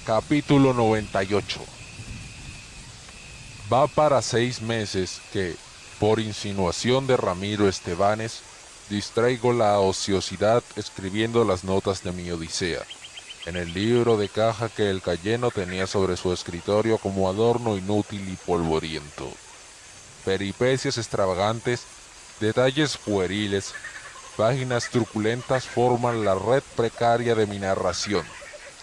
Capítulo 98. Va para 6 meses que, por insinuación de Ramiro Estebanes, distraigo la ociosidad escribiendo las notas de mi Odisea, en el libro de caja que el Cayeno tenía sobre su escritorio como adorno inútil y polvoriento. Peripecias extravagantes, detalles pueriles, páginas truculentas forman la red precaria de mi narración,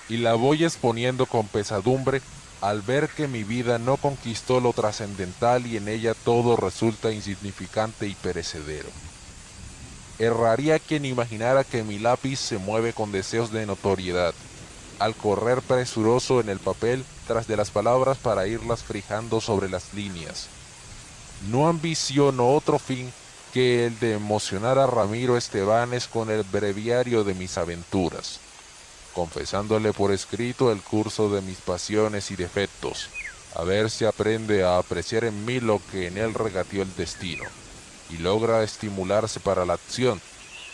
y la voy exponiendo con pesadumbre al ver que mi vida no conquistó lo trascendental y en ella todo resulta insignificante y perecedero. Erraría quien imaginara que mi lápiz se mueve con deseos de notoriedad, al correr presuroso en el papel tras de las palabras para irlas fijando sobre las líneas. No ambiciono otro fin que el de emocionar a Ramiro Estebanes con el breviario de mis aventuras, confesándole por escrito el curso de mis pasiones y defectos, a ver si aprende a apreciar en mí lo que en él regateó el destino, y logra estimularse para la acción,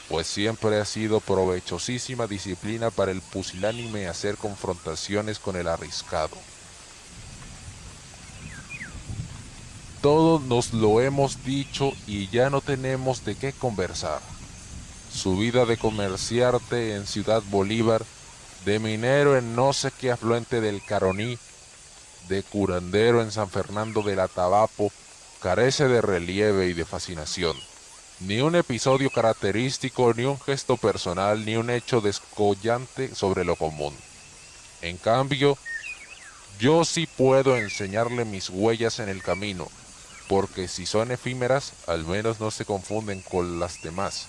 pues siempre ha sido provechosísima disciplina para el pusilánime hacer confrontaciones con el arriscado. Todo nos lo hemos dicho y ya no tenemos de qué conversar. Su vida de comerciante en Ciudad Bolívar, de minero en no sé qué afluente del Caroní, de curandero en San Fernando del Atabapo, carece de relieve y de fascinación. Ni un episodio característico, ni un gesto personal, ni un hecho descollante sobre lo común. En cambio, yo sí puedo enseñarle mis huellas en el camino, porque si son efímeras, al menos no se confunden con las demás.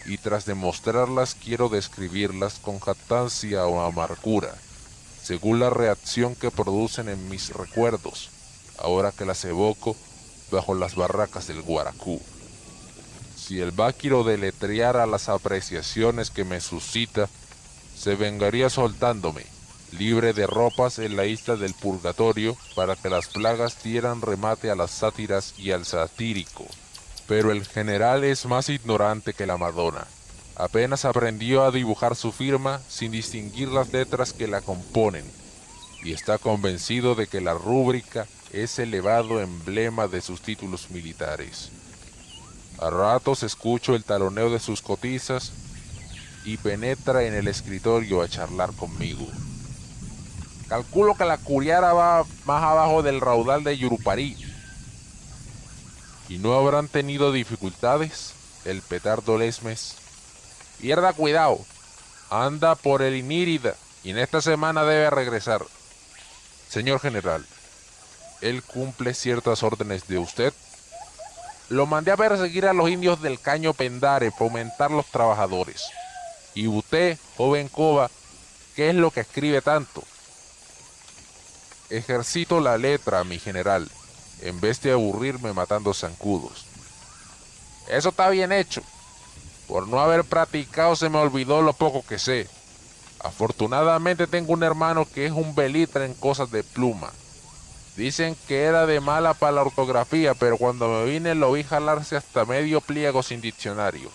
Y tras demostrarlas quiero describirlas con jactancia o amargura, según la reacción que producen en mis recuerdos, ahora que las evoco bajo las barracas del Guaracú. Si el Báquiro deletreara las apreciaciones que me suscita, se vengaría soltándome, libre de ropas en la isla del purgatorio, para que las plagas dieran remate a las sátiras y al satírico. Pero el general es más ignorante que la Madonna. Apenas aprendió a dibujar su firma sin distinguir las letras que la componen, y está convencido de que la rúbrica es elevado emblema de sus títulos militares. A ratos escucho el taloneo de sus cotizas y penetra en el escritorio a charlar conmigo. Calculo que la curiara va más abajo del raudal de Yuruparí. ¿Y no habrán tenido dificultades? El petardo Lesmes. Pierda cuidado, anda por el Inírida y en esta semana debe regresar. Señor general, ¿él cumple ciertas órdenes de usted? Lo mandé a perseguir a los indios del Caño Pendare, fomentar los trabajadores. Y usted, joven Coba, ¿qué es lo que escribe tanto? Ejercito la letra, mi general, en vez de aburrirme matando zancudos. Eso está bien hecho. Por no haber practicado se me olvidó lo poco que sé. Afortunadamente tengo un hermano que es un belitra en cosas de pluma. Dicen que era de mala para la ortografía, pero cuando me vine lo vi jalarse hasta medio pliego sin diccionario.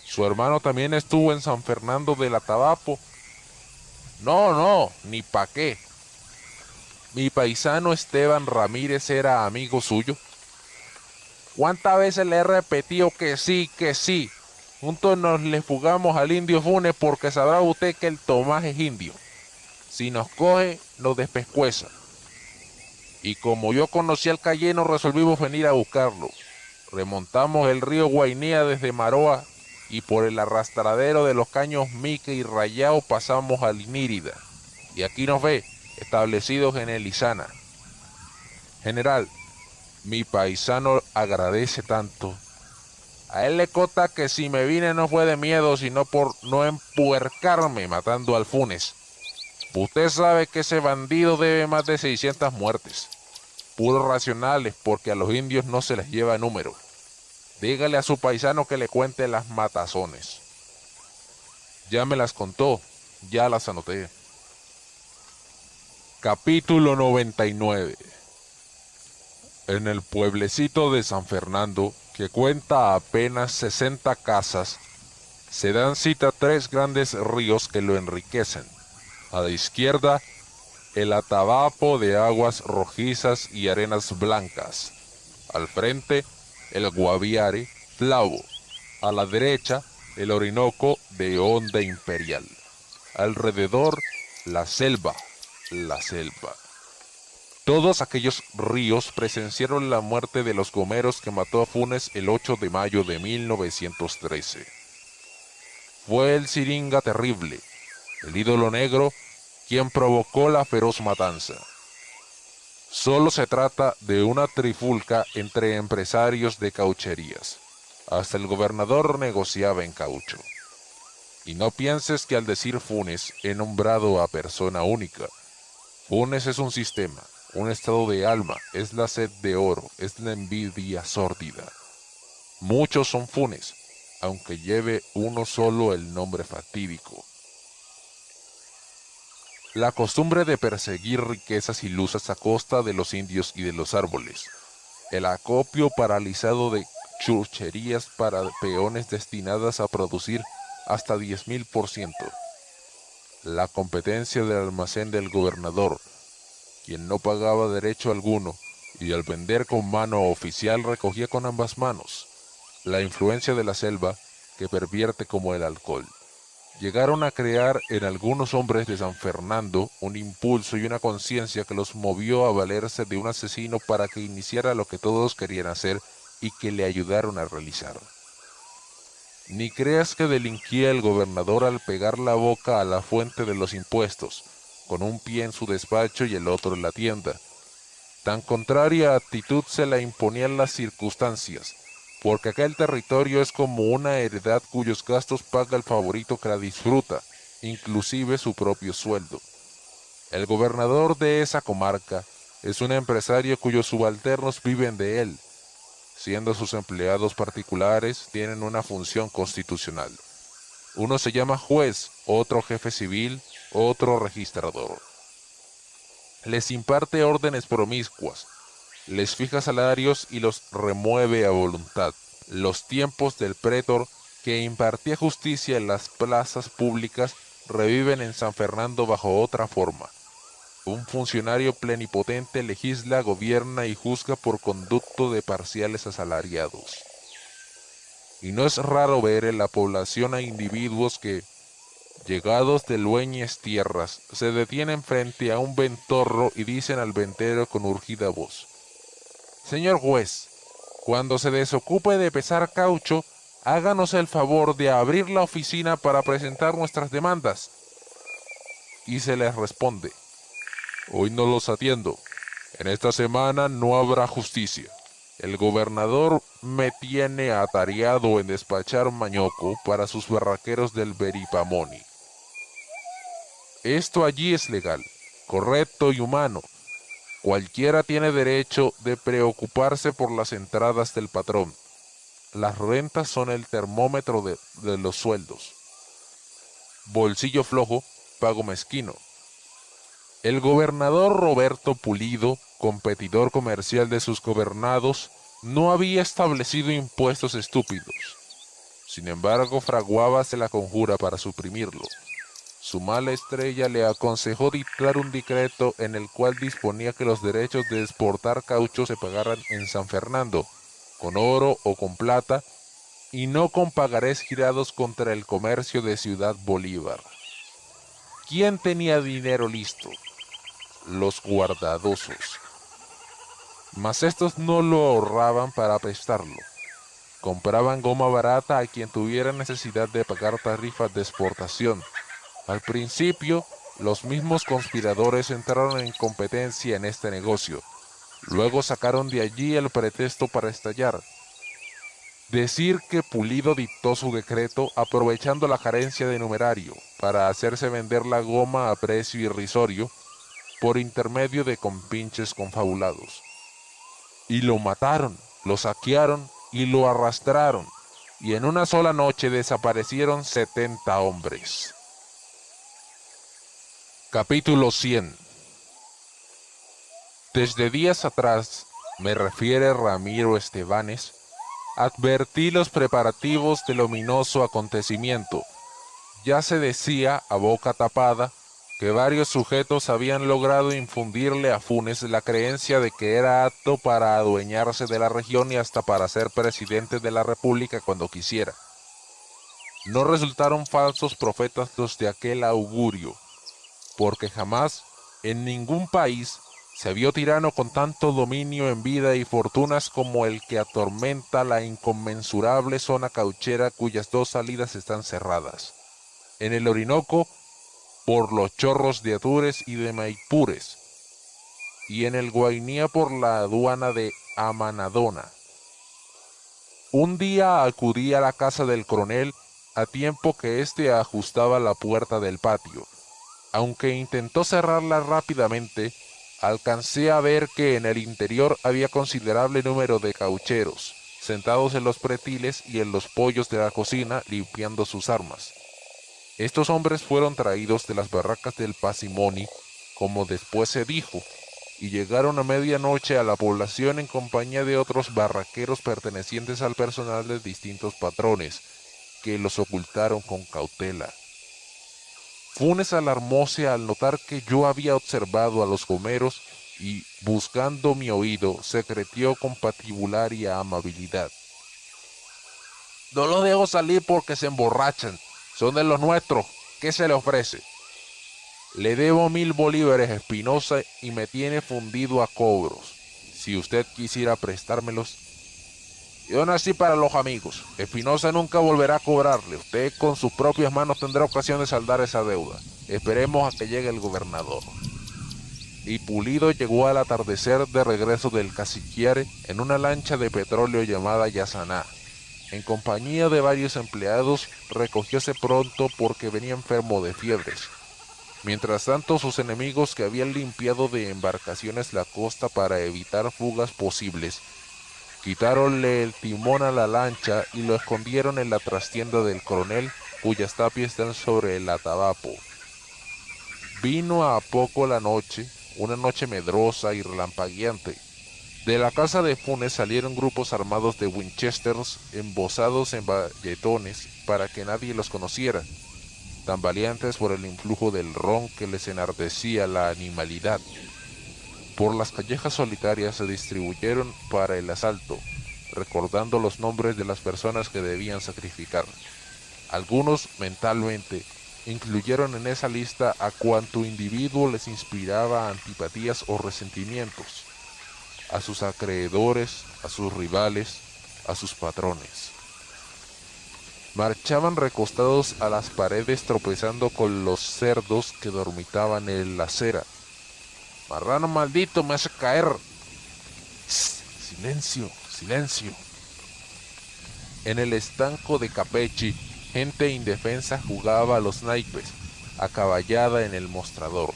¿Su hermano también estuvo en San Fernando del Atabapo? No, ni pa' qué. Mi paisano Esteban Ramírez era amigo suyo. ¿Cuántas veces le he repetido que sí, que sí? Juntos nos le fugamos al indio Funes porque sabrá usted que el Tomás es indio. Si nos coge, nos despescueza. Y como yo conocí al Cayeno, resolvimos venir a buscarlo. Remontamos el río Guainía desde Maroa y por el arrastradero de los caños Mique y Rayao pasamos al Inírida. Y aquí nos ve, establecidos en Elizana. General, mi paisano agradece tanto. A él le consta que si me vine no fue de miedo, sino por no empuercarme matando al Funes. Usted sabe que ese bandido debe más de 600 muertes. Puros racionales, porque a los indios no se les lleva número. Dígale a su paisano que le cuente las matazones. Ya me las contó, ya las anoté. Capítulo 99. En el pueblecito de San Fernando, que cuenta apenas 60 casas, se dan cita 3 grandes ríos que lo enriquecen. A la izquierda, el Atabapo de aguas rojizas y arenas blancas. Al frente, el Guaviare, flavo. A la derecha, el Orinoco de onda imperial. Alrededor, la selva, la selva. Todos aquellos ríos presenciaron la muerte de los gomeros que mató a Funes el 8 de mayo de 1913. Fue el Siringa terrible, el ídolo negro, quien provocó la feroz matanza. Solo se trata de una trifulca entre empresarios de caucherías. Hasta el gobernador negociaba en caucho. Y no pienses que al decir Funes he nombrado a persona única. Funes es un sistema, un estado de alma, es la sed de oro, es la envidia sórdida. Muchos son Funes, aunque lleve uno solo el nombre fatídico. La costumbre de perseguir riquezas ilusas a costa de los indios y de los árboles. El acopio paralizado de chucherías para peones destinadas a producir hasta 10.000%. La competencia del almacén del gobernador, quien no pagaba derecho alguno y al vender con mano oficial recogía con ambas manos. La influencia de la selva que pervierte como el alcohol. Llegaron a crear en algunos hombres de San Fernando un impulso y una conciencia que los movió a valerse de un asesino para que iniciara lo que todos querían hacer y que le ayudaron a realizar. Ni creas que delinquía el gobernador al pegar la boca a la fuente de los impuestos, con un pie en su despacho y el otro en la tienda. Tan contraria actitud se la imponían las circunstancias, porque aquel territorio es como una heredad cuyos gastos paga el favorito que la disfruta, inclusive su propio sueldo. El gobernador de esa comarca es un empresario cuyos subalternos viven de él, siendo sus empleados particulares tienen una función constitucional. Uno se llama juez, otro jefe civil, otro registrador. Les imparte órdenes promiscuas, les fija salarios y los remueve a voluntad. Los tiempos del prétor que impartía justicia en las plazas públicas reviven en San Fernando bajo otra forma. Un funcionario plenipotente legisla, gobierna y juzga por conducto de parciales asalariados. Y no es raro ver en la población a individuos que, llegados de lueñes tierras, se detienen frente a un ventorro y dicen al ventero con urgida voz: «Señor juez, cuando se desocupe de pesar caucho, háganos el favor de abrir la oficina para presentar nuestras demandas». Y se les responde: «Hoy no los atiendo. En esta semana no habrá justicia. El gobernador me tiene atareado en despachar mañoco para sus barraqueros del Beripamoni». Esto allí es legal, correcto y humano. Cualquiera tiene derecho de preocuparse por las entradas del patrón. Las rentas son el termómetro de los sueldos. Bolsillo flojo, pago mezquino. El gobernador Roberto Pulido, competidor comercial de sus gobernados, no había establecido impuestos estúpidos. Sin embargo, fraguábase la conjura para suprimirlo. Su mala estrella le aconsejó dictar un decreto en el cual disponía que los derechos de exportar caucho se pagaran en San Fernando, con oro o con plata, y no con pagarés girados contra el comercio de Ciudad Bolívar. ¿Quién tenía dinero listo? Los guardadosos. Mas estos no lo ahorraban para prestarlo. Compraban goma barata a quien tuviera necesidad de pagar tarifas de exportación. Al principio, los mismos conspiradores entraron en competencia en este negocio. Luego sacaron de allí el pretexto para estallar. Decir que Pulido dictó su decreto aprovechando la carencia de numerario para hacerse vender la goma a precio irrisorio por intermedio de compinches confabulados. Y lo mataron, lo saquearon y lo arrastraron, y en una sola noche desaparecieron 70 hombres. Capítulo 100. Desde días atrás, me refiere Ramiro Estebanes, advertí los preparativos del ominoso acontecimiento. Ya se decía a boca tapada que varios sujetos habían logrado infundirle a Funes la creencia de que era apto para adueñarse de la región y hasta para ser presidente de la República cuando quisiera. No resultaron falsos profetas los de aquel augurio, porque jamás en ningún país se vio tirano con tanto dominio en vida y fortunas como el que atormenta la inconmensurable zona cauchera cuyas dos salidas están cerradas. En el Orinoco, por los chorros de Atures y de Maipures, y en el Guainía por la aduana de Amanadona. Un día acudí a la casa del coronel a tiempo que éste ajustaba la puerta del patio. Aunque intentó cerrarla rápidamente, alcancé a ver que en el interior había considerable número de caucheros, sentados en los pretiles y en los pollos de la cocina limpiando sus armas. Estos hombres fueron traídos de las barracas del Pasimoni, como después se dijo, y llegaron a medianoche a la población en compañía de otros barraqueros pertenecientes al personal de distintos patrones, que los ocultaron con cautela. Funes alarmóse al notar que yo había observado a los gomeros y, buscando mi oído, secretió con patibularia amabilidad: «No los dejo salir porque se emborrachan. Son de los nuestros. ¿Qué se le ofrece?» «Le debo 1000 bolívares, Espinosa, y me tiene fundido a cobros. Si usted quisiera prestármelos». «Yo nací para los amigos. Espinosa nunca volverá a cobrarle. Usted con sus propias manos tendrá ocasión de saldar esa deuda. Esperemos a que llegue el gobernador». Y Pulido llegó al atardecer de regreso del Caciquiare en una lancha de petróleo llamada Yasaná. En compañía de varios empleados, recogióse pronto porque venía enfermo de fiebres. Mientras tanto, sus enemigos, que habían limpiado de embarcaciones la costa para evitar fugas posibles, quitáronle el timón a la lancha y lo escondieron en la trastienda del coronel, cuyas tapias están sobre el atabapo. Vino a poco la noche, una noche medrosa y relampagueante. De la casa de Funes salieron grupos armados de Winchesters embozados en bayetones para que nadie los conociera, tan valientes por el influjo del ron que les enardecía la animalidad. Por las callejas solitarias se distribuyeron para el asalto, recordando los nombres de las personas que debían sacrificar. Algunos, mentalmente, incluyeron en esa lista a cuanto individuo les inspiraba antipatías o resentimientos, a sus acreedores, a sus rivales, a sus patrones. Marchaban recostados a las paredes tropezando con los cerdos que dormitaban en la acera. «Marrano maldito, me hace caer». «Silencio, silencio». En el estanco de Capechi, gente indefensa jugaba a los naipes, acaballada en el mostrador.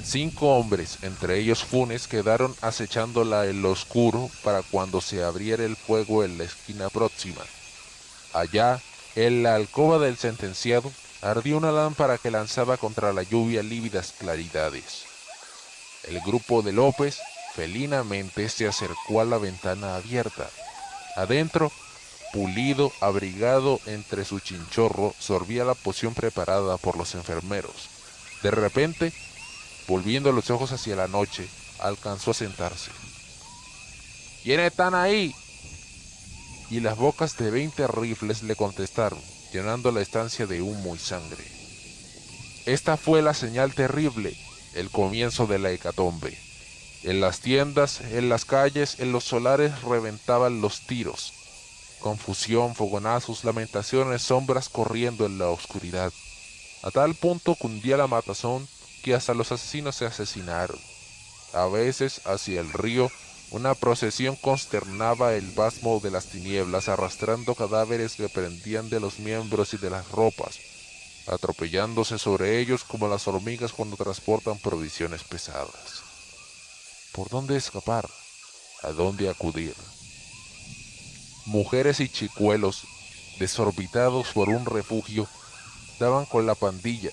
5 hombres, entre ellos Funes, quedaron acechándola en lo oscuro para cuando se abriera el fuego en la esquina próxima. Allá, en la alcoba del sentenciado, ardió una lámpara que lanzaba contra la lluvia lívidas claridades. El grupo de López, felinamente, se acercó a la ventana abierta. Adentro, Pulido, abrigado entre su chinchorro, sorbía la poción preparada por los enfermeros. De repente, volviendo los ojos hacia la noche, alcanzó a sentarse. «¿Quiénes están ahí?». Y las bocas de 20 rifles le contestaron, llenando la estancia de humo y sangre. Esta fue la señal terrible, el comienzo de la hecatombe. En las tiendas, en las calles, en los solares reventaban los tiros. Confusión, fogonazos, lamentaciones, sombras corriendo en la oscuridad. A tal punto cundía la matazón que hasta los asesinos se asesinaron. A veces, hacia el río, una procesión consternaba el pasmo de las tinieblas, arrastrando cadáveres que pendían de los miembros y de las ropas, atropellándose sobre ellos como las hormigas cuando transportan provisiones pesadas. ¿Por dónde escapar? ¿A dónde acudir? Mujeres y chicuelos, desorbitados por un refugio, daban con la pandilla,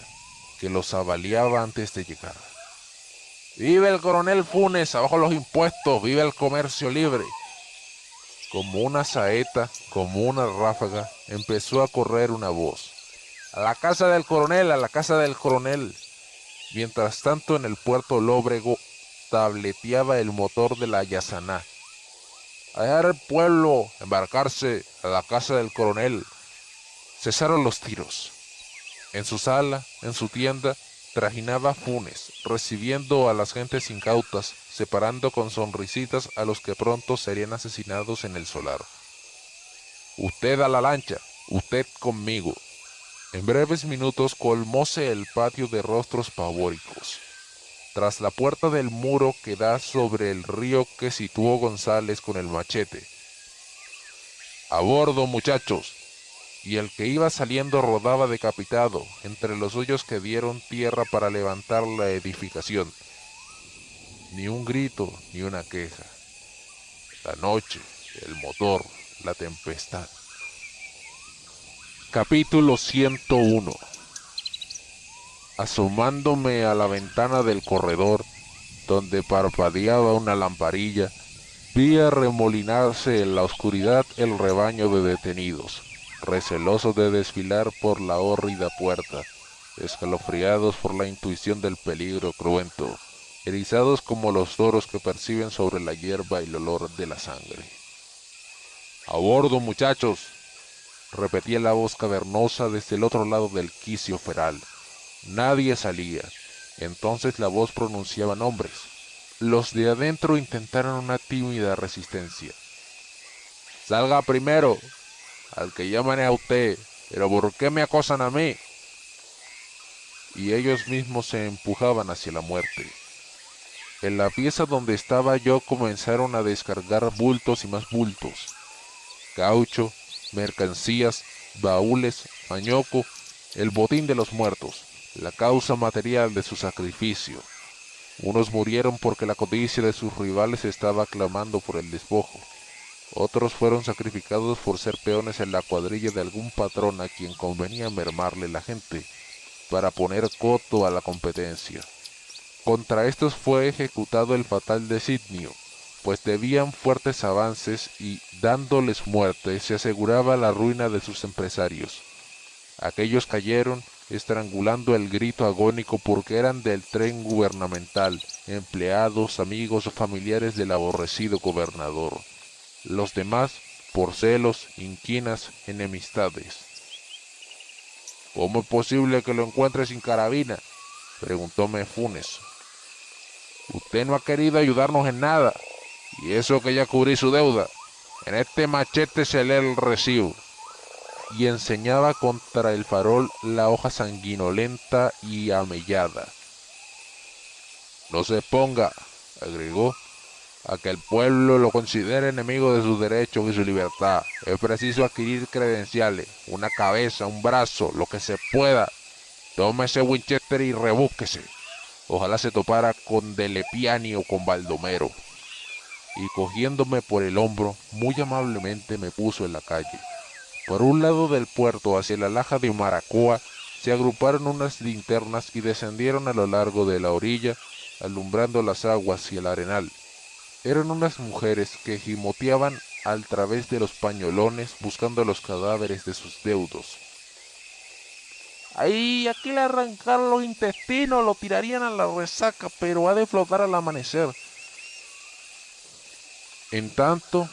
que los avaliaba antes de llegar. «¡Vive el coronel Funes! ¡Abajo los impuestos! ¡Vive el comercio libre!». Como una saeta, como una ráfaga, empezó a correr una voz. A la casa del coronel, a la casa del coronel. Mientras tanto, en el puerto Lóbrego tableteaba el motor de la Yasaná. Allá era el pueblo, embarcarse a la casa del coronel. Cesaron los tiros. En su sala, en su tienda, trajinaba Funes, recibiendo a las gentes incautas, separando con sonrisitas a los que pronto serían asesinados en el solar. Usted a la lancha, usted conmigo. En breves minutos colmóse el patio de rostros pavóricos. Tras la puerta del muro que da sobre el río que situó González con el machete. A bordo, muchachos. Y el que iba saliendo rodaba decapitado entre los hoyos que dieron tierra para levantar la edificación. Ni un grito, ni una queja. La noche, el motor, la tempestad. Capítulo 101. Asomándome a la ventana del corredor, donde parpadeaba una lamparilla, vi arremolinarse en la oscuridad el rebaño de detenidos, recelosos de desfilar por la hórrida puerta, escalofriados por la intuición del peligro cruento, erizados como los toros que perciben sobre la hierba el olor de la sangre. «A bordo, muchachos», repetía la voz cavernosa desde el otro lado del quicio feral. Nadie salía. Entonces la voz pronunciaba nombres. Los de adentro intentaron una tímida resistencia. «Salga primero, al que llaman a usted, pero ¿por qué me acosan a mí?» Y ellos mismos se empujaban hacia la muerte. En la pieza donde estaba yo comenzaron a descargar bultos y más bultos. Caucho, mercancías, baúles, mañoco, el botín de los muertos, la causa material de su sacrificio. Unos murieron porque la codicia de sus rivales estaba clamando por el despojo. Otros fueron sacrificados por ser peones en la cuadrilla de algún patrón a quien convenía mermarle la gente, para poner coto a la competencia. Contra estos fue ejecutado el fatal designio, pues debían fuertes avances y, dándoles muerte, se aseguraba la ruina de sus empresarios. Aquellos cayeron, estrangulando el grito agónico porque eran del tren gubernamental, empleados, amigos o familiares del aborrecido gobernador. Los demás, por celos, inquinas, enemistades. «¿Cómo es posible que lo encuentre sin carabina?», preguntóme Funes. «Usted no ha querido ayudarnos en nada, y eso que ya cubrí su deuda. En este machete se lee el recibo». Y enseñaba contra el farol la hoja sanguinolenta y amellada. «No se exponga», agregó, «a que el pueblo lo considere enemigo de sus derechos y su libertad. Es preciso adquirir credenciales, una cabeza, un brazo, lo que se pueda. Tome ese Winchester y rebúsquese. Ojalá se topara con Delepiani o con Baldomero». Y cogiéndome por el hombro, muy amablemente me puso en la calle. Por un lado del puerto, hacia la laja de Maracoa, se agruparon unas linternas y descendieron a lo largo de la orilla, alumbrando las aguas y el arenal. Eran unas mujeres que gimoteaban al través de los pañolones buscando los cadáveres de sus deudos. «Ahí, aquí le arrancaron los intestinos, lo tirarían a la resaca, pero ha de flotar al amanecer». En tanto,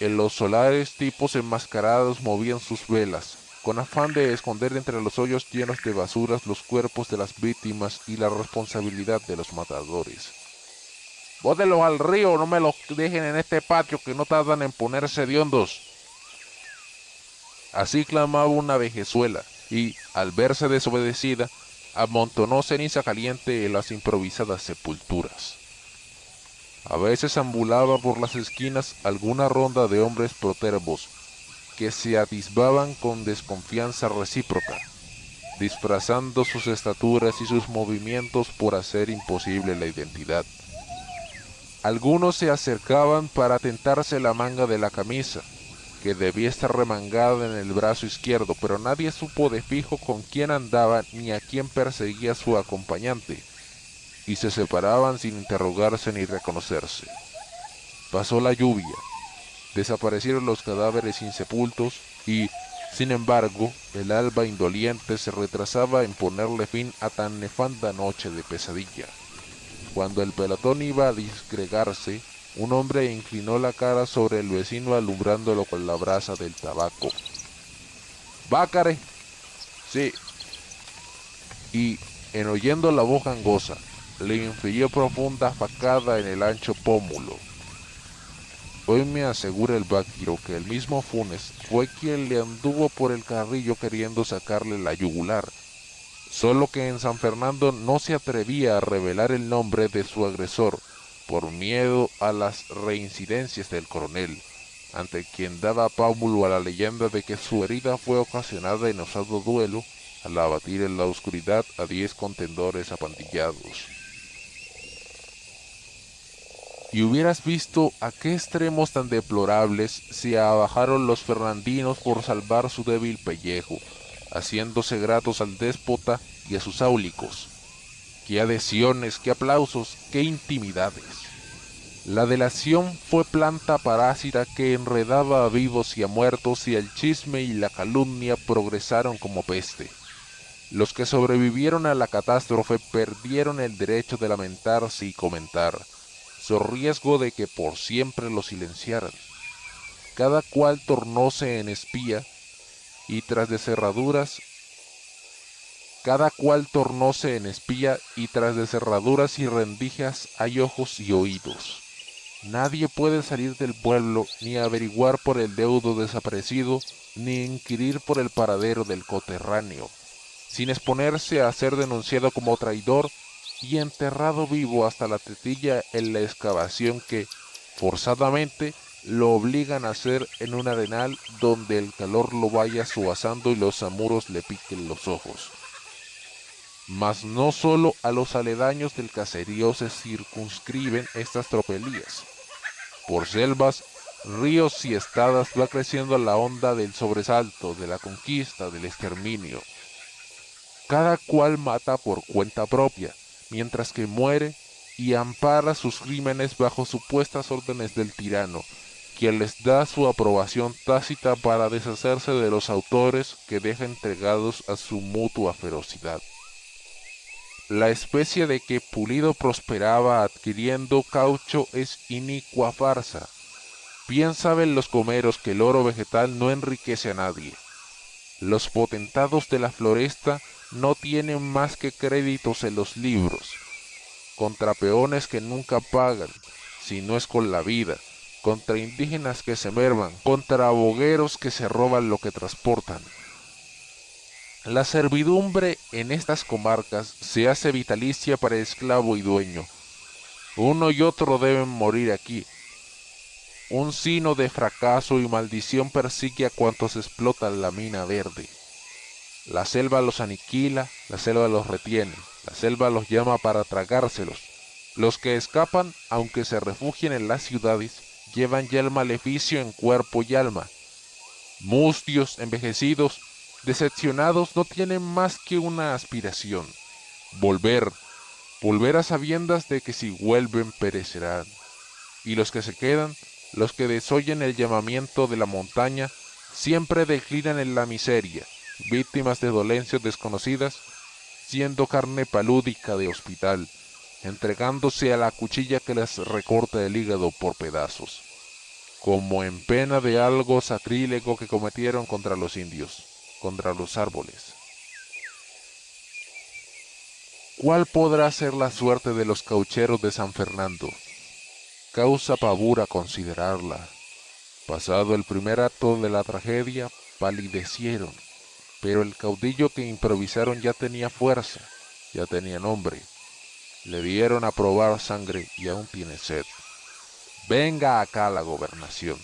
en los solares tipos enmascarados movían sus velas, con afán de esconder entre los hoyos llenos de basuras los cuerpos de las víctimas y la responsabilidad de los matadores. «Bótenlos al río, no me los dejen en este patio que no tardan en ponerse hediondos». Así clamaba una vejezuela, y, al verse desobedecida, amontonó ceniza caliente en las improvisadas sepulturas. A veces ambulaba por las esquinas alguna ronda de hombres protervos, que se atisbaban con desconfianza recíproca, disfrazando sus estaturas y sus movimientos por hacer imposible la identidad. Algunos se acercaban para tentarse la manga de la camisa, que debía estar remangada en el brazo izquierdo, pero nadie supo de fijo con quién andaba ni a quién perseguía su acompañante, y se separaban sin interrogarse ni reconocerse. Pasó la lluvia, desaparecieron los cadáveres insepultos y, Sin embargo, el alba indoliente se retrasaba en ponerle fin a tan nefanda noche de pesadilla. Cuando el pelotón iba a disgregarse, un hombre inclinó la cara sobre el vecino alumbrándolo con la brasa del tabaco. —¡Bácare! —Sí. Y, en oyendo la voz gangosa, le infirió profunda facada en el ancho pómulo. Hoy me asegura el vaquero que el mismo Funes fue quien le anduvo por el carrillo queriendo sacarle la yugular, solo que en San Fernando no se atrevía a revelar el nombre de su agresor por miedo a las reincidencias del coronel, ante quien daba pábulo a la leyenda de que su herida fue ocasionada en osado duelo al abatir en la oscuridad a 10 contendores apantillados. Y hubieras visto a qué extremos tan deplorables se abajaron los fernandinos por salvar su débil pellejo, haciéndose gratos al déspota y a sus áulicos. ¡Qué adhesiones, qué aplausos, qué intimidades! La delación fue planta parásita que enredaba a vivos y a muertos, y el chisme y la calumnia progresaron como peste. Los que sobrevivieron a la catástrofe perdieron el derecho de lamentarse y comentar, so riesgo de que por siempre lo silenciaran. Cada cual tornóse en espía, y tras de cerraduras y rendijas hay ojos y oídos. Nadie puede salir del pueblo, ni averiguar por el deudo desaparecido, ni inquirir por el paradero del coterráneo, sin exponerse a ser denunciado como traidor y enterrado vivo hasta la tetilla en la excavación que, forzadamente, lo obligan a hacer en un arenal donde el calor lo vaya suazando y los zamuros le piquen los ojos. Mas no solo a los aledaños del caserío se circunscriben estas tropelías. Por selvas, ríos y estadas va creciendo la onda del sobresalto, de la conquista, del exterminio. Cada cual mata por cuenta propia, mientras que muere y ampara sus crímenes bajo supuestas órdenes del tirano, quien les da su aprobación tácita para deshacerse de los autores que deja entregados a su mutua ferocidad. La especie de que Pulido prosperaba adquiriendo caucho es inicua farsa. Bien saben los comeros que el oro vegetal no enriquece a nadie. Los potentados de la floresta no tienen más que créditos en los libros, contra peones que nunca pagan, si no es con la vida, contra indígenas que se merman, contra bogueros que se roban lo que transportan. La servidumbre en estas comarcas se hace vitalicia para esclavo y dueño. Uno y otro deben morir aquí. Un sino de fracaso y maldición persigue a cuantos explotan la mina verde. La selva los aniquila, la selva los retiene, la selva los llama para tragárselos. Los que escapan, aunque se refugien en las ciudades, llevan ya el maleficio en cuerpo y alma. Mustios, envejecidos, decepcionados, no tienen más que una aspiración: volver a sabiendas de que si vuelven perecerán. Y los que se quedan, los que desoyen el llamamiento de la montaña, siempre declinan en la miseria, víctimas de dolencias desconocidas, siendo carne palúdica de hospital, entregándose a la cuchilla que les recorta el hígado por pedazos, como en pena de algo sacrílego que cometieron contra los indios, contra los árboles. ¿Cuál podrá ser la suerte de los caucheros de San Fernando? Causa pavor a considerarla. Pasado el primer acto de la tragedia, palidecieron, pero el caudillo que improvisaron ya tenía fuerza, ya tenía nombre. Le dieron a probar sangre y aún tiene sed. Venga acá la gobernación.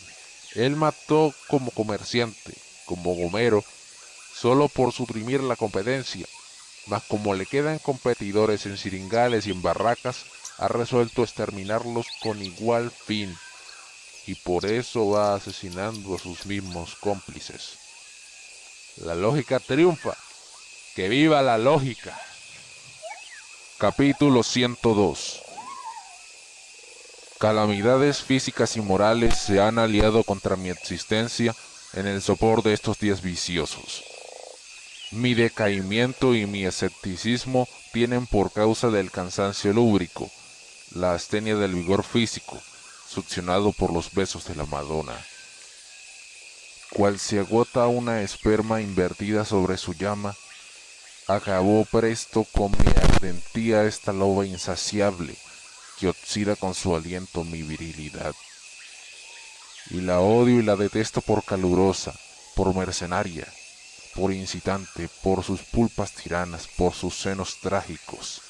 Él mató como comerciante, como gomero, solo por suprimir la competencia, mas como le quedan competidores en siringales y en barracas, ha resuelto exterminarlos con igual fin, y por eso va asesinando a sus mismos cómplices. La lógica triunfa. ¡Que viva la lógica! Capítulo 102. Calamidades físicas y morales se han aliado contra mi existencia en el sopor de estos días viciosos. Mi decaimiento y mi escepticismo tienen por causa del cansancio lúbrico, la astenia del vigor físico, succionado por los besos de la Madonna. Cual se agota una esperma invertida sobre su llama, acabó presto con mi ardentía esta loba insaciable que oxida con su aliento mi virilidad. Y la odio y la detesto por calurosa, por mercenaria, por incitante, por sus pulpas tiranas, por sus senos trágicos.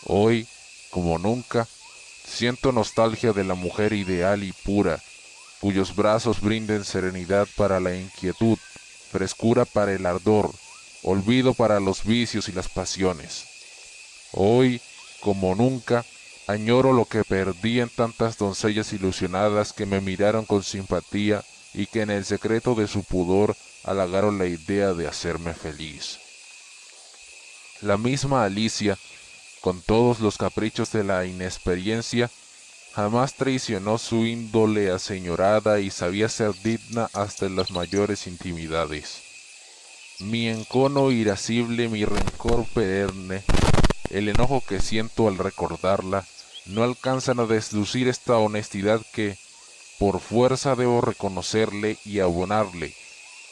Hoy, como nunca, siento nostalgia de la mujer ideal y pura, cuyos brazos brinden serenidad para la inquietud, frescura para el ardor, olvido para los vicios y las pasiones. Hoy, como nunca, añoro lo que perdí en tantas doncellas ilusionadas que me miraron con simpatía y que en el secreto de su pudor halagaron la idea de hacerme feliz. La misma Alicia, con todos los caprichos de la inexperiencia, jamás traicionó su índole aseñorada y sabía ser digna hasta en las mayores intimidades. Mi encono irascible, mi rencor perenne, el enojo que siento al recordarla, no alcanzan a deslucir esta honestidad que, por fuerza debo reconocerle y abonarle,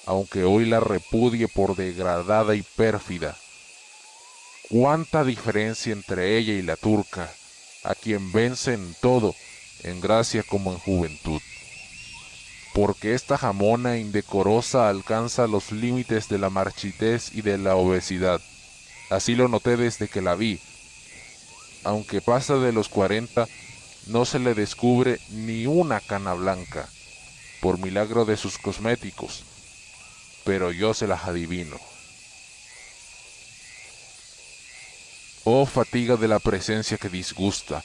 aunque hoy la repudie por degradada y pérfida. Cuánta diferencia entre ella y la turca, a quien vence en todo, en gracia como en juventud. Porque esta jamona indecorosa alcanza los límites de la marchitez y de la obesidad. Así lo noté desde que la vi. Aunque pasa de los 40, no se le descubre ni una cana blanca, por milagro de sus cosméticos, pero yo se las adivino. Oh fatiga de la presencia que disgusta,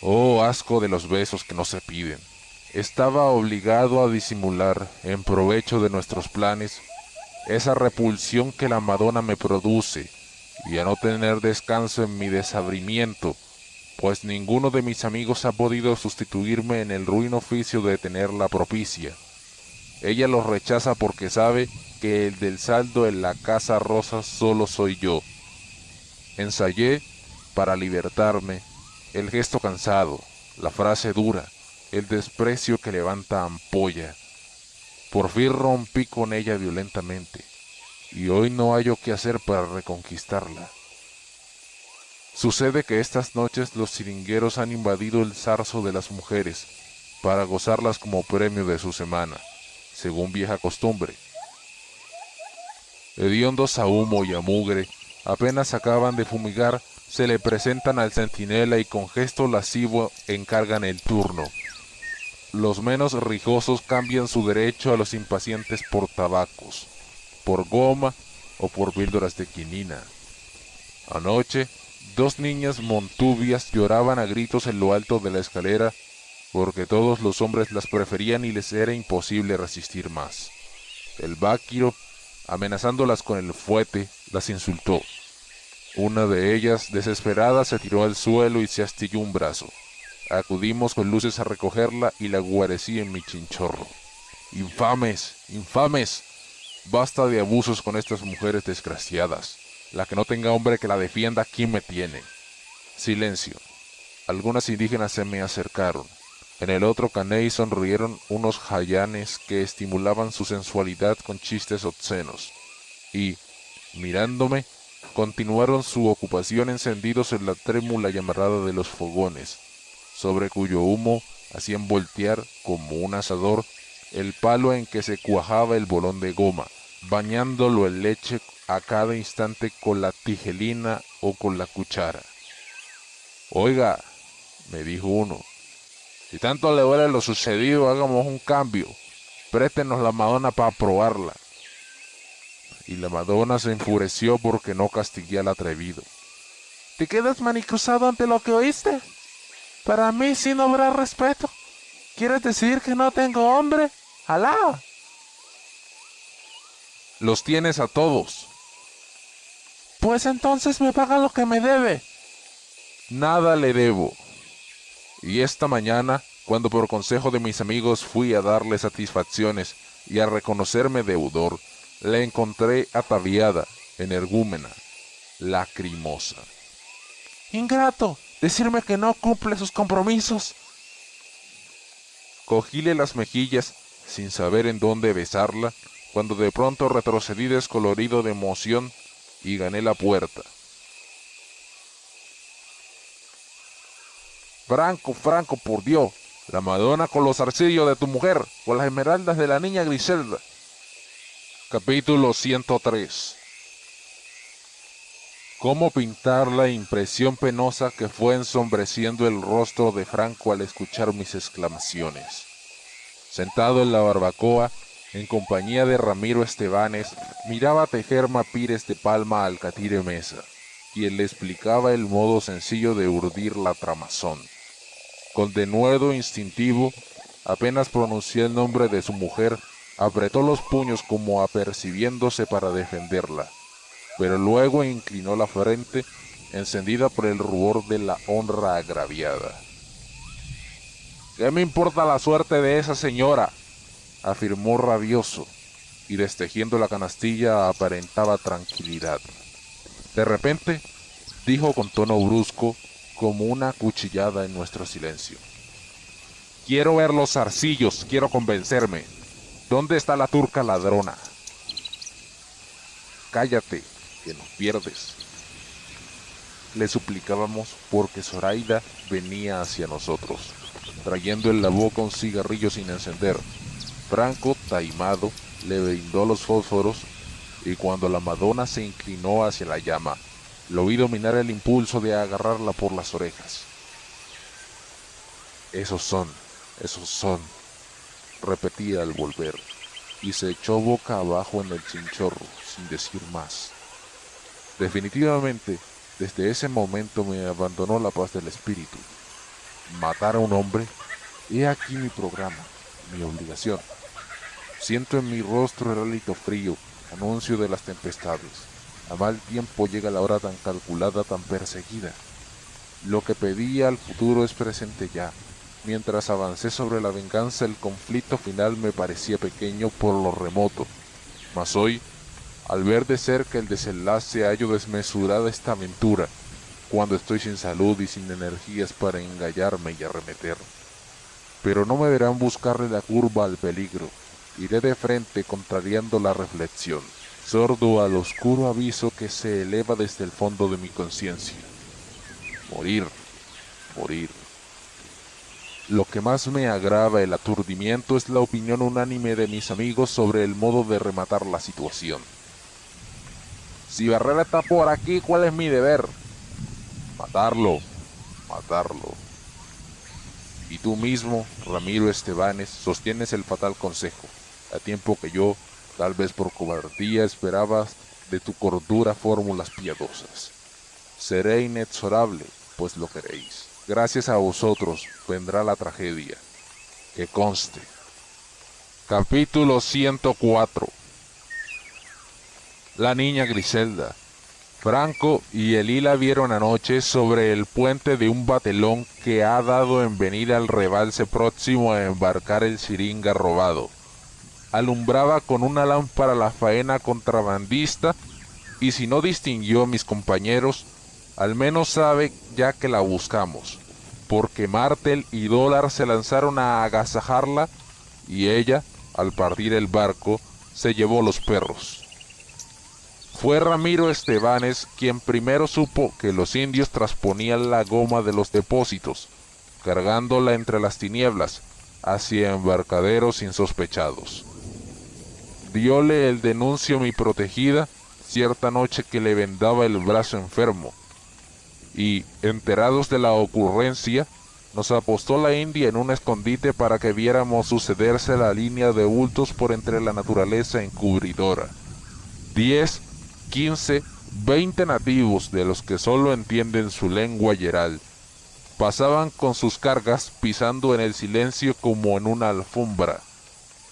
oh asco de los besos que no se piden. Estaba obligado a disimular, en provecho de nuestros planes, esa repulsión que la Madonna me produce, y a no tener descanso en mi desabrimiento, pues ninguno de mis amigos ha podido sustituirme en el ruin oficio de tenerla propicia. Ella los rechaza porque sabe que el del saldo en la casa rosa solo soy yo. Ensayé, para libertarme, el gesto cansado, la frase dura, el desprecio que levanta ampolla. Por fin rompí con ella violentamente, y hoy no hallo qué hacer para reconquistarla. Sucede que estas noches los siringueros han invadido el zarzo de las mujeres, para gozarlas como premio de su semana, según vieja costumbre. Hediondos a humo y a mugre, apenas acaban de fumigar, se le presentan al centinela y con gesto lascivo encargan el turno. Los menos rijosos cambian su derecho a los impacientes por tabacos, por goma o por píldoras de quinina. Anoche, 2 niñas montubias lloraban a gritos en lo alto de la escalera porque todos los hombres las preferían y les era imposible resistir más. El báquiro, amenazándolas con el fuete, las insultó. Una de ellas, desesperada, se tiró al suelo y se astilló un brazo. Acudimos con luces a recogerla y la guarecí en mi chinchorro. ¡Infames! ¡Infames! Basta de abusos con estas mujeres desgraciadas. La que no tenga hombre que la defienda, ¿quién me tiene? Silencio. Algunas indígenas se me acercaron. En el otro caney sonrieron unos jayanes que estimulaban su sensualidad con chistes obscenos. Y, mirándome, continuaron su ocupación encendidos en la trémula llamarada de los fogones, sobre cuyo humo hacían voltear, como un asador, el palo en que se cuajaba el bolón de goma, bañándolo en leche a cada instante con la tijelina o con la cuchara. «Oiga», me dijo uno, «si tanto le duele lo sucedido, hagamos un cambio. Préstenos la Madonna para probarla». Y la Madonna se enfureció porque no castigué al atrevido. «¿Te quedas manicusado ante lo que oíste? Para mí sí no habrá respeto. ¿Quieres decir que no tengo hombre? ¡Alá!». «Los tienes a todos». «Pues entonces me paga lo que me debe». «Nada le debo». Y esta mañana, cuando por consejo de mis amigos fui a darle satisfacciones, y al reconocerme deudor, la encontré ataviada, energúmena, lacrimosa. «Ingrato, decirme que no cumple sus compromisos». Cogíle las mejillas sin saber en dónde besarla, cuando de pronto retrocedí descolorido de emoción y gané la puerta. «Franco, Franco, por Dios, la Madonna con los zarcillos de tu mujer, con las esmeraldas de la niña Griselda». Capítulo 103. ¿Cómo pintar la impresión penosa que fue ensombreciendo el rostro de Franco al escuchar mis exclamaciones? Sentado en la barbacoa, en compañía de Ramiro Estebanes, miraba tejer mapires de palma al catire Mesa, quien le explicaba el modo sencillo de urdir la tramazón. Con denuedo instintivo, apenas pronuncié el nombre de su mujer, apretó los puños como apercibiéndose para defenderla, pero luego inclinó la frente, encendida por el rubor de la honra agraviada. «¿Qué me importa la suerte de esa señora?», afirmó rabioso, y destejiendo la canastilla aparentaba tranquilidad. De repente, dijo con tono brusco, como una cuchillada en nuestro silencio: «Quiero ver los zarcillos, quiero convencerme. ¿Dónde está la turca ladrona?». «Cállate, que nos pierdes», le suplicábamos, porque Zoraida venía hacia nosotros, trayendo en la boca un cigarrillo sin encender. Franco, taimado, le brindó los fósforos, y cuando la Madonna se inclinó hacia la llama, lo vi dominar el impulso de agarrarla por las orejas. Esos son, repetía al volver, y se echó boca abajo en el chinchorro, sin decir más. Definitivamente, desde ese momento me abandonó la paz del espíritu. Matar a un hombre, he aquí mi programa, mi obligación. Siento en mi rostro el hálito frío, anuncio de las tempestades. A mal tiempo llega la hora tan calculada, tan perseguida. Lo que pedía al futuro es presente ya. Mientras avancé sobre la venganza, el conflicto final me parecía pequeño por lo remoto. Mas hoy, al ver de cerca el desenlace, hallo desmesurada esta aventura, cuando estoy sin salud y sin energías para engallarme y arremeter. Pero no me verán buscarle la curva al peligro. Iré de frente contrariando la reflexión, sordo al oscuro aviso que se eleva desde el fondo de mi conciencia. Morir, morir. Lo que más me agrava el aturdimiento es la opinión unánime de mis amigos sobre el modo de rematar la situación. Si Barrera está por aquí, ¿cuál es mi deber? Matarlo, matarlo. Y tú mismo, Ramiro Estebanes, sostienes el fatal consejo, a tiempo que yo, tal vez por cobardía, esperabas de tu cordura fórmulas piadosas. Seré inexorable, pues lo queréis. Gracias a vosotros vendrá la tragedia. Que conste. Capítulo 104. La niña Griselda. Franco y Elí la vieron anoche sobre el puente de un batelón que ha dado en venida al rebalse próximo a embarcar el Siringa robado. Alumbraba con una lámpara la faena contrabandista, y si no distinguió a mis compañeros, al menos sabe ya que la buscamos, porque Martel y Dólar se lanzaron a agasajarla, y ella, al partir el barco, se llevó los perros. Fue Ramiro Estebanes quien primero supo que los indios trasponían la goma de los depósitos, cargándola entre las tinieblas, hacia embarcaderos insospechados. Diole el denuncio mi protegida cierta noche que le vendaba el brazo enfermo, y, enterados de la ocurrencia, nos apostó la India en un escondite para que viéramos sucederse la línea de bultos por entre la naturaleza encubridora. 10, 15, 20 nativos, de los que solo entienden su lengua yeral, pasaban con sus cargas pisando en el silencio como en una alfombra.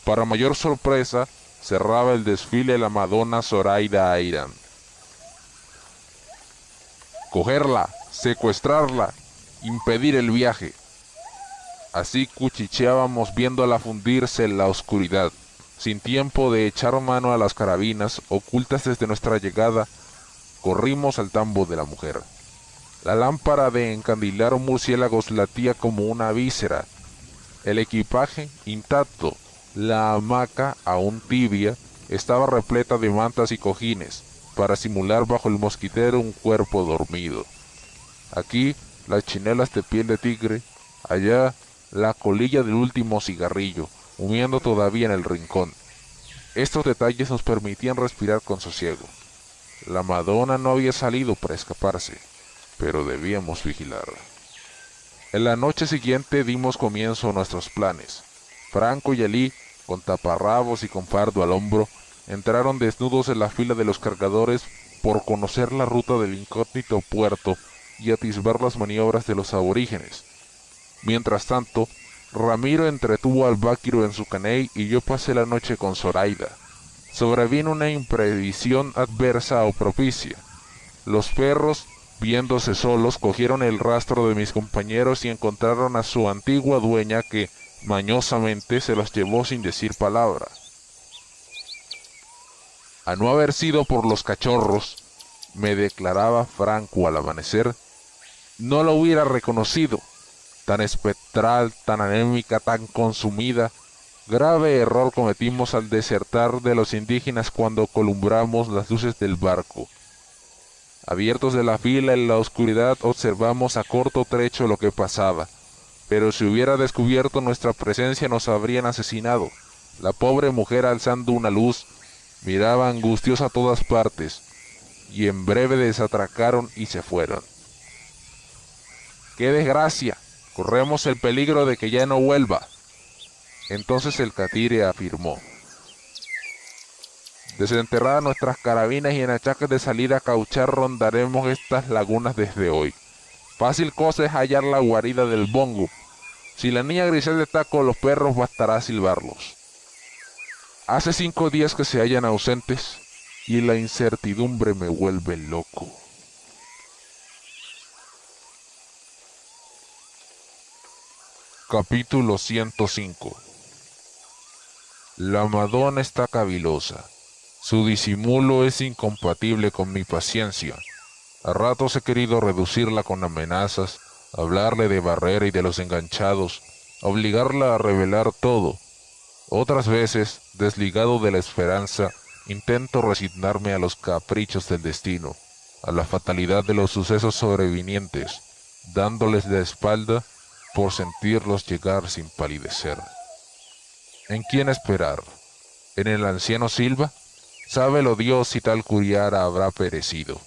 Para mayor sorpresa, cerraba el desfile la Madonna Zoraida Airán. Cogerla, secuestrarla, impedir el viaje. Así cuchicheábamos viéndola fundirse en la oscuridad. sin tiempo de echar mano a las carabinas ocultas desde nuestra llegada, corrimos al tambo de la mujer. La lámpara de encandilar murciélagos latía como una víscera. El equipaje intacto, la hamaca aún tibia, estaba repleta de mantas y cojines, para simular bajo el mosquitero un cuerpo dormido. Aquí las chinelas de piel de tigre, allá la colilla del último cigarrillo, humeando todavía en el rincón. Estos detalles nos permitían respirar con sosiego. La Madonna no había salido para escaparse, pero debíamos vigilar. En la noche siguiente dimos comienzo a nuestros planes. Franco y Alí, con taparrabos y con fardo al hombro, entraron desnudos en la fila de los cargadores por conocer la ruta del incógnito puerto y atisbar las maniobras de los aborígenes. Mientras tanto, Ramiro entretuvo al Báquiro en su caney y yo pasé la noche con Zoraida. Sobrevino una imprevisión adversa o propicia. Los perros, viéndose solos, cogieron el rastro de mis compañeros y encontraron a su antigua dueña que, mañosamente, se los llevó sin decir palabra. A no haber sido por los cachorros, me declaraba Franco al amanecer, no la hubiera reconocido. Tan espectral, tan anémica, tan consumida. Grave error cometimos al desertar de los indígenas cuando columbramos las luces del barco. Abiertos de la fila en la oscuridad observamos a corto trecho lo que pasaba, pero si hubiera descubierto nuestra presencia nos habrían asesinado. La pobre mujer, alzando una luz, miraba angustiosa a todas partes, y en breve desatracaron y se fueron. ¡Qué desgracia! Corremos el peligro de que ya no vuelva. Entonces el catire afirmó: desenterradas nuestras carabinas y en achaques de salir a cauchar rondaremos estas lagunas desde hoy. Fácil cosa es hallar la guarida del bongo. Si la niña Grisel está con los perros bastará silbarlos. Hace 5 días que se hallan ausentes y la incertidumbre me vuelve loco. Capítulo 105. La Madonna está cavilosa. Su disimulo es incompatible con mi paciencia. A ratos he querido reducirla con amenazas, hablarle de Barrera y de los enganchados, obligarla a revelar todo. Otras veces, desligado de la esperanza, intento resignarme a los caprichos del destino, a la fatalidad de los sucesos sobrevinientes, dándoles la espalda por sentirlos llegar sin palidecer. ¿En quién esperar? ¿En el anciano Silva? Sábelo Dios si tal curiara habrá perecido.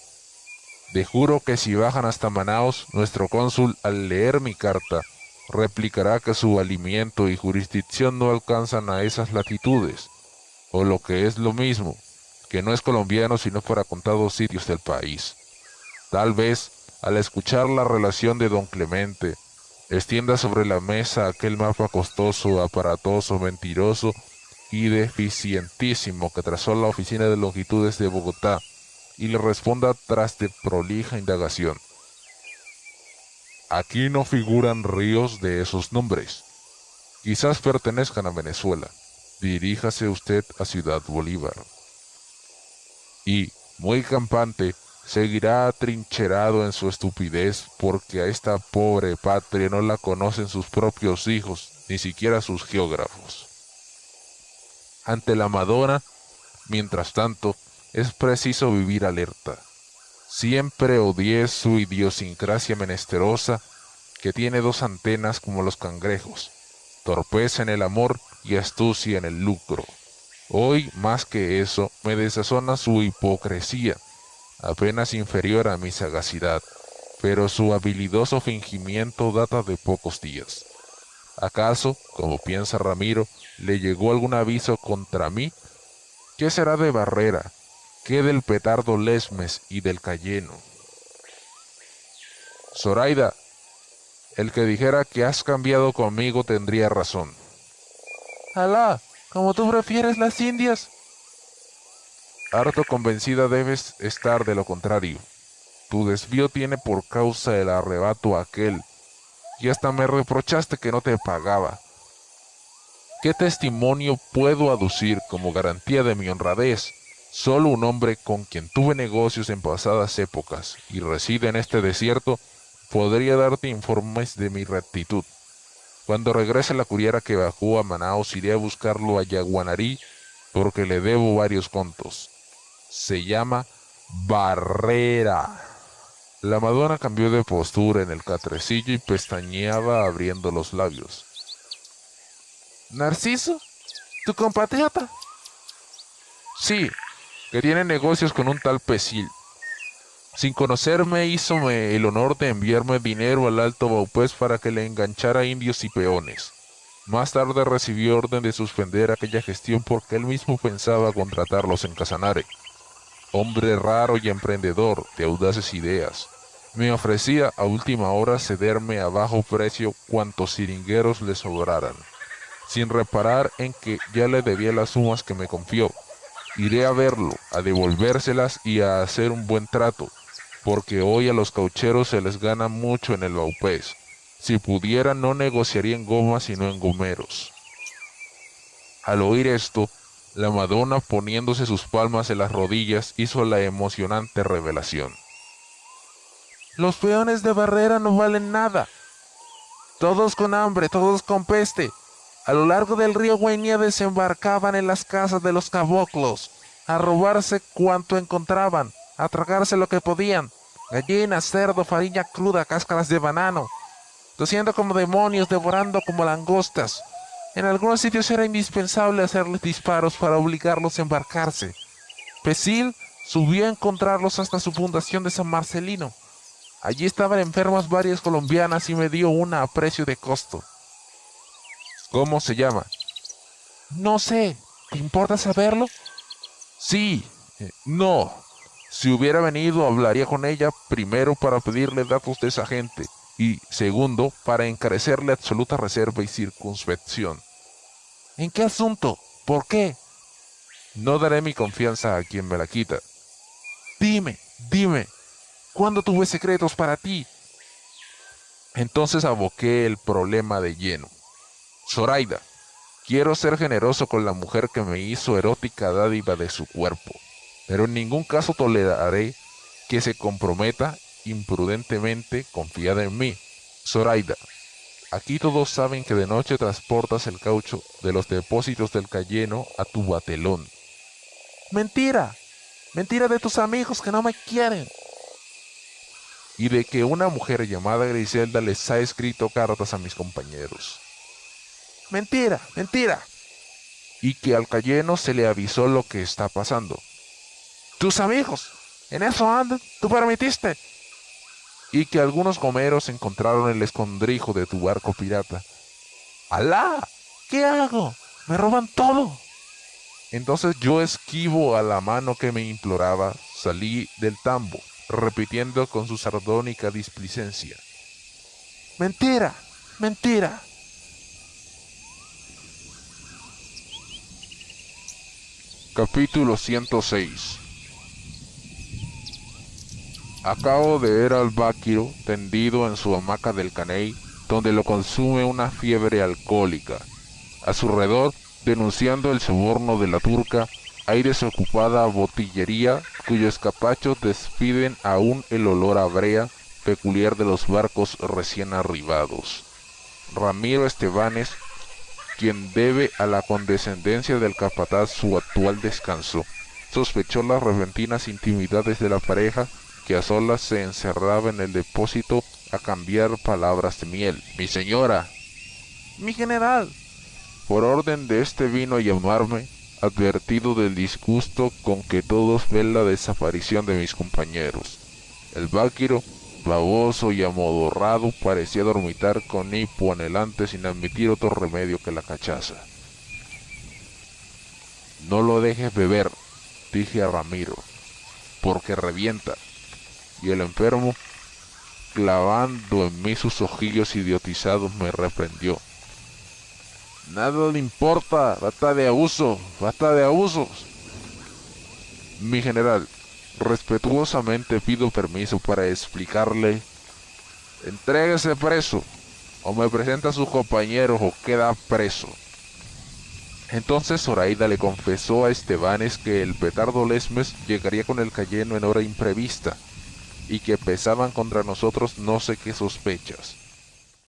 De juro que si bajan hasta Manaos, nuestro cónsul, al leer mi carta, replicará que su valimiento y jurisdicción no alcanzan a esas latitudes, o lo que es lo mismo, que no es colombiano sino para contados sitios del país. Tal vez, al escuchar la relación de don Clemente, extienda sobre la mesa aquel mapa costoso, aparatoso, mentiroso y deficientísimo que trazó la Oficina de Longitudes de Bogotá y le responda tras de prolija indagación. Aquí no figuran ríos de esos nombres. Quizás pertenezcan a Venezuela. Diríjase usted a Ciudad Bolívar. Y, muy campante, seguirá atrincherado en su estupidez porque a esta pobre patria no la conocen sus propios hijos, ni siquiera sus geógrafos. Ante la Madonna, mientras tanto, es preciso vivir alerta. Siempre odié su idiosincrasia menesterosa, que tiene 2 antenas como los cangrejos, torpeza en el amor y astucia en el lucro. Hoy, más que eso, me desazona su hipocresía, apenas inferior a mi sagacidad, pero su habilidoso fingimiento data de pocos días. ¿Acaso, como piensa Ramiro, le llegó algún aviso contra mí? ¿Qué será de Barrera? ¿Qué del petardo Lesmes y del Cayeno? Zoraida, el que dijera que has cambiado conmigo tendría razón. Alá, como tú prefieres las Indias. Harto convencida debes estar de lo contrario. Tu desvío tiene por causa el arrebato aquel, y hasta me reprochaste que no te pagaba. ¿Qué testimonio puedo aducir como garantía de mi honradez? Solo un hombre con quien tuve negocios en pasadas épocas y reside en este desierto podría darte informes de mi rectitud. Cuando regrese la curiera que bajó a Manaos, iré a buscarlo a Yaguanarí porque le debo varios contos. Se llama Barrera. La Madonna cambió de postura en el catrecillo y pestañeaba abriendo los labios. ¿Narciso? ¿Tu compatriota? Sí, que tiene negocios con un tal Pesil. Sin conocerme, hízome el honor de enviarme dinero al Alto Baupés para que le enganchara indios y peones. Más tarde recibió orden de suspender aquella gestión porque él mismo pensaba contratarlos en Casanare. Hombre raro y emprendedor, de audaces ideas. Me ofrecía a última hora cederme a bajo precio cuantos siringueros le sobraran, sin reparar en que ya le debía las sumas que me confió. Iré a verlo, a devolvérselas y a hacer un buen trato, porque hoy a los caucheros se les gana mucho en el Baupés. Si pudiera no negociaría en gomas sino en gomeros. Al oír esto, la Madonna, poniéndose sus palmas en las rodillas, hizo la emocionante revelación. Los peones de Barrera no valen nada. Todos con hambre, todos con peste. A lo largo del río Guainía desembarcaban en las casas de los caboclos, a robarse cuanto encontraban, a tragarse lo que podían, gallinas, cerdo, farina cruda, cáscaras de banano, tosiendo como demonios, devorando como langostas. En algunos sitios era indispensable hacerles disparos para obligarlos a embarcarse. Pesil subió a encontrarlos hasta su fundación de San Marcelino. Allí estaban enfermas varias colombianas y me dio una a precio de costo. ¿Cómo se llama? No sé. ¿Te importa saberlo? Sí. No. Si hubiera venido, hablaría con ella, primero para pedirle datos de esa gente, y segundo, para encarecerle absoluta reserva y circunspección. ¿En qué asunto? ¿Por qué? No daré mi confianza a quien me la quita. Dime, ¿cuándo tuve secretos para ti? Entonces aboqué el problema de lleno. Zoraida, quiero ser generoso con la mujer que me hizo erótica dádiva de su cuerpo, pero en ningún caso toleraré que se comprometa imprudentemente confiada en mí. Zoraida, aquí todos saben que de noche transportas el caucho de los depósitos del Cayeno a tu batelón. Mentira, mentira de tus amigos que no me quieren. Y de que una mujer llamada Griselda les ha escrito cartas a mis compañeros. Mentira, mentira. Y que al Cayeno se le avisó lo que está pasando. Tus amigos, en eso andan, tú permitiste. Y que algunos gomeros encontraron el escondrijo de tu barco pirata. ¡Alá! ¿Qué hago? Me roban todo. Entonces yo, esquivo a la mano que me imploraba, salí del tambo, repitiendo con su sardónica displicencia. Mentira, mentira. Capítulo 106. Acabo de ver al Báquiro tendido en su hamaca del Caney, donde lo consume una fiebre alcohólica. A su alrededor, denunciando el soborno de la turca, hay desocupada botillería cuyos capachos despiden aún el olor a brea peculiar de los barcos recién arribados. Ramiro Estebanes, quien debe a la condescendencia del capataz su actual descanso, sospechó las repentinas intimidades de la pareja que a solas se encerraba en el depósito a cambiar palabras de miel. Mi señora, mi general, por orden de este vino a llamarme, advertido del disgusto con que todos ven la desaparición de mis compañeros. El Báquiro, baboso y amodorrado, parecía dormitar con hipo anhelante sin admitir otro remedio que la cachaza. No lo dejes beber, dije a Ramiro, porque revienta. Y el enfermo, clavando en mí sus ojillos idiotizados, me reprendió. Nada le importa, basta de abuso, basta de abusos. Mi general, respetuosamente pido permiso para explicarle. Entréguese preso, o me presenta a sus compañeros o queda preso. Entonces Zoraida le confesó a Estebanes que el petardo Lesmes llegaría con el Cayeno en hora imprevista, y que pesaban contra nosotros no sé qué sospechas.